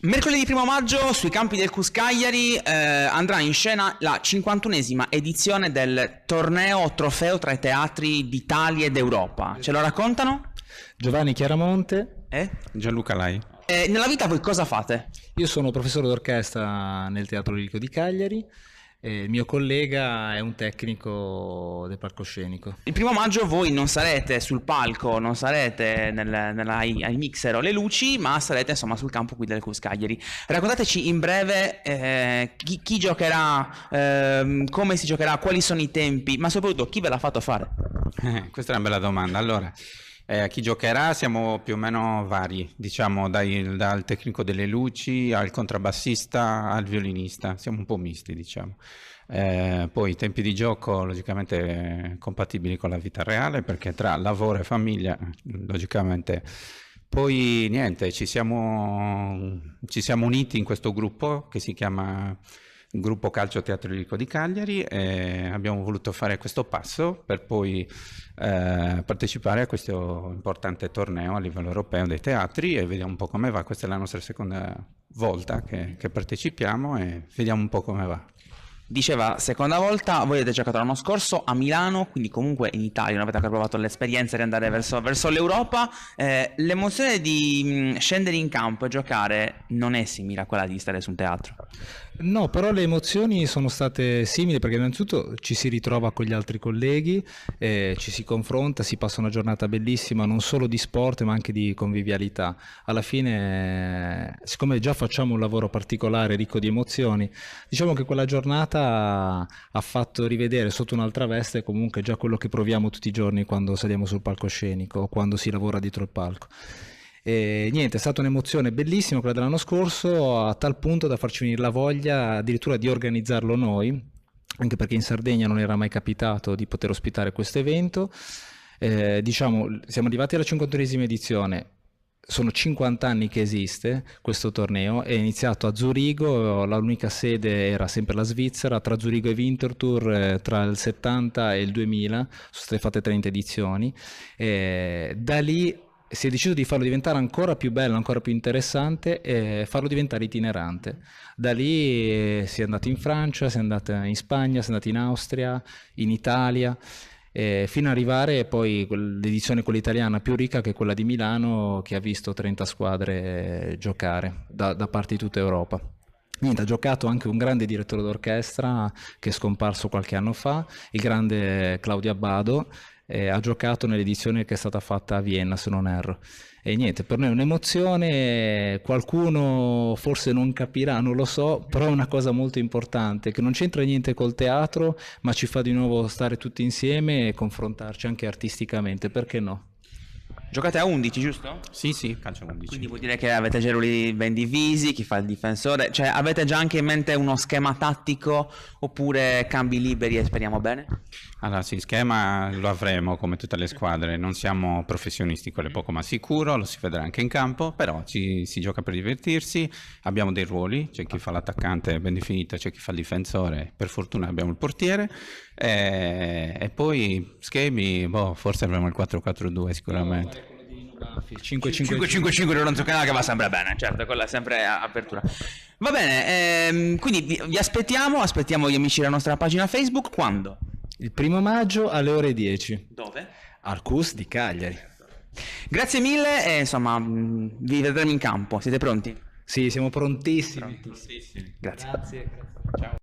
Mercoledì 1 maggio sui campi del CUS Cagliari andrà in scena la 51esima edizione del torneo trofeo tra i teatri d'Italia ed Europa. Ce lo raccontano? Giovanni Chiaramonte. Gianluca Lai. Nella vita voi cosa fate? Io sono professore d'orchestra nel Teatro Lirico di Cagliari. Il mio collega è un tecnico del palcoscenico. Il 1 maggio voi non sarete sul palco, non sarete ai mixer o le luci, ma sarete insomma sul campo qui del CUS Cagliari. Raccontateci in breve chi giocherà, come si giocherà, quali sono i tempi, ma soprattutto chi ve l'ha fatto fare? Questa è una bella domanda. Allora, chi giocherà siamo più o meno vari, diciamo dal tecnico delle luci al contrabbassista al violinista, siamo un po' misti, diciamo. Poi i tempi di gioco logicamente compatibili con la vita reale, perché tra lavoro e famiglia logicamente. Poi niente, ci siamo uniti in questo gruppo che si chiama Gruppo Calcio Teatro Lirico di Cagliari, e abbiamo voluto fare questo passo per poi partecipare a questo importante torneo a livello europeo dei teatri, e vediamo un po' come va. Questa è la nostra seconda volta che partecipiamo e vediamo un po' come va. Diceva seconda volta, voi avete giocato l'anno scorso a Milano, quindi comunque in Italia, non avete ancora provato l'esperienza di andare verso l'Europa. L'emozione di scendere in campo e giocare non è simile a quella di stare su un teatro? No, però le emozioni sono state simili, perché innanzitutto ci si ritrova con gli altri colleghi, ci si confronta, si passa una giornata bellissima non solo di sport ma anche di convivialità. Alla fine, siccome già facciamo un lavoro particolare ricco di emozioni, diciamo che quella giornata ha fatto rivedere sotto un'altra veste comunque già quello che proviamo tutti i giorni quando saliamo sul palcoscenico o quando si lavora dietro il palco. E niente, è stata un'emozione bellissima quella dell'anno scorso, a tal punto da farci venire la voglia addirittura di organizzarlo noi, anche perché in Sardegna non era mai capitato di poter ospitare questo evento. Diciamo, siamo arrivati alla 51esima edizione. Sono 50 anni che esiste questo torneo, è iniziato a Zurigo, l'unica sede era sempre la Svizzera, tra Zurigo e Winterthur tra il 70 e il 2000, sono state fatte 30 edizioni, da lì si è deciso di farlo diventare ancora più bello, ancora più interessante e farlo diventare itinerante. Da lì si è andato in Francia, si è andato in Spagna, si è andato in Austria, in Italia, fino ad arrivare poi l'edizione quella italiana più ricca, che è quella di Milano, che ha visto 30 squadre giocare da parte di tutta Europa. Niente, ha giocato anche un grande direttore d'orchestra che è scomparso qualche anno fa, il grande Claudio Abbado, ha giocato nell'edizione che è stata fatta a Vienna, se non erro. E niente, per noi è un'emozione, qualcuno forse non capirà, non lo so, però è una cosa molto importante, che non c'entra niente col teatro, ma ci fa di nuovo stare tutti insieme e confrontarci anche artisticamente, perché no? Giocate a 11, giusto? Sì, calcio 11. Quindi vuol dire che avete già i ruoli ben divisi, chi fa il difensore, cioè avete già anche in mente uno schema tattico oppure cambi liberi e speriamo bene? Allora sì, schema lo avremo come tutte le squadre, non siamo professionisti, quello è poco ma sicuro, lo si vedrà anche in campo, però si gioca per divertirsi, abbiamo dei ruoli, c'è chi fa l'attaccante ben definito, c'è chi fa il difensore, per fortuna abbiamo il portiere, e poi schemi, forse avremo il 4-4-2 sicuramente. 5-5-5 di Lorenzo Canale, che va sempre bene, certo, quella è sempre apertura. Va bene, quindi vi aspettiamo gli amici della nostra pagina Facebook, quando? Il 1 maggio alle ore 10. Dove? Al CUS di Cagliari. Grazie mille e insomma vi vedremo in campo, siete pronti? Sì, siamo prontissimi. Grazie. Grazie. Ciao.